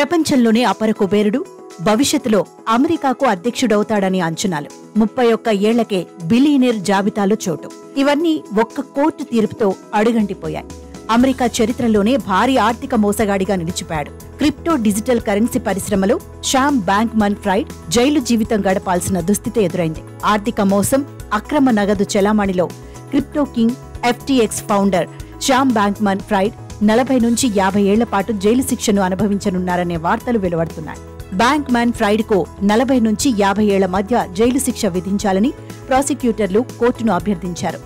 ప్రపంచంలోనే అపర కుబేరుడు, భవిష్యత్తులో అమెరికాకు అధ్యక్షుడవుతాడని అంచనాలు. 31 ఏళ్లకే బిలియనీర్ జాబితాలో చోటు. ఇవన్నీ ఒక్క కోర్టు తీర్పుతో అడుగంటిపోయాయి. అమెరికా చరిత్రలోనే భారీ ఆర్థిక మోసగాడిగా నిలిచిపోయాడు. క్రిప్టో డిజిటల్ కరెన్సీ పరిశ్రమలో శామ్ బాంక్మన్ ఫ్రైడ్ జైలు జీవితం గడపాల్సిన దుస్థితి ఎదురైంది. ఆర్థిక మోసం, అక్రమ నగదు చెలామణిలో crypto king FTX founder Sam Bankman Fried 40 నుంచి 50 ఏళ్ల పాటు జైలు శిక్షను అనుభవించనున్నారనే వార్తలు వెలువడుతున్నాయి. బాంక్మన్ ఫ్రైడ్ కు 40 నుంచి 50 ఏళ్ల మధ్య జైలు శిక్ష విధించాలని ప్రాసిక్యూటర్లు కోర్టును అభ్యర్థించారు.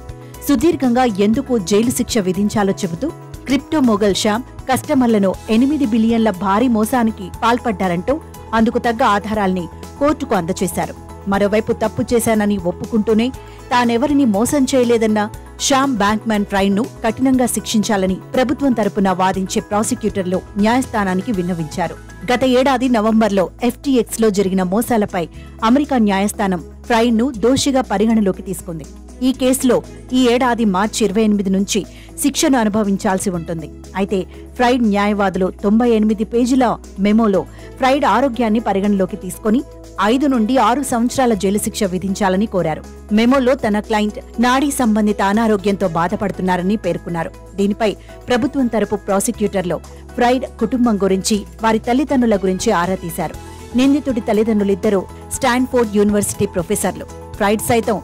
సుదీర్ఘంగా ఎందుకు జైలు శిక్ష విధించాలో చెబుతూ క్రిప్టో మొగల్ శామ్ కస్టమర్లను 8 బిలియన్ల భారీ మోసానికి పాల్పడ్డారంటూ అందుకు తగ్గ ఆధారాల్ని కోర్టుకు అందజేశారు. మరోవైపు తప్పు చేశానని ఒప్పుకుంటూనే తానెవరిని మోసం చేయలేదన్న శామ్ బాంక్మన్ ఫ్రైడ్ ను కఠినంగా శిక్షించాలని ప్రభుత్వం తరపున వాదించే ప్రాసిక్యూటర్లు న్యాయస్థానానికి విన్నవించారు. గత ఏడాది నవంబర్లో FTX లో జరిగిన మోసాలపై అమెరికా న్యాయస్థానం ఫ్రైడ్ ను దోషిగా పరిగణలోకి తీసుకుంది. ఈ కేసులో ఈ ఏడాది మార్చి 28 నుంచి శిక్షను అనుభవించాల్సి ఉంటుంది. అయితే ఫ్రైడ్ న్యాయవాదులు 98 పేజీల మెమోలో ఫ్రైడ్ ఆరోగ్యాన్ని పరిగణలోకి తీసుకుని 5 నుండి 6 సంవత్సరాల జైలు శిక్ష విధించాలని కోరారు. మెమోలో తన క్లయింట్ నాడీ సంబంధిత అనారోగ్యంతో బాధపడుతున్నారని పేర్కొన్నారు. దీనిపై ప్రభుత్వం తరపు ప్రాసిక్యూటర్లు ఫ్రైడ్ కుటుంబం గురించి, వారి తల్లిదండ్రుల గురించి ఆరా తీశారు. నిందితుడి తల్లిదండ్రులిద్దరూ స్టాన్ఫోర్డ్ యూనివర్సిటీ ప్రొఫెసర్లు. ఫ్రైడ్ సైతం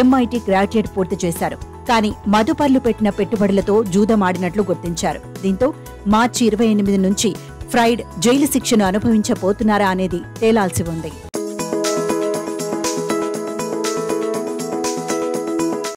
MIT గ్రాడ్యుయేట్ పూర్తి చేశారు. కానీ మదుపర్లు పెట్టిన పెట్టుబడులతో జూదమాడినట్లు గుర్తించారు. దీంతో మార్చి 28 నుంచి ఫ్రైడ్ జైలు శిక్షను అనుభవించబోతున్నారా అనేది తేలాల్సి ఉంది.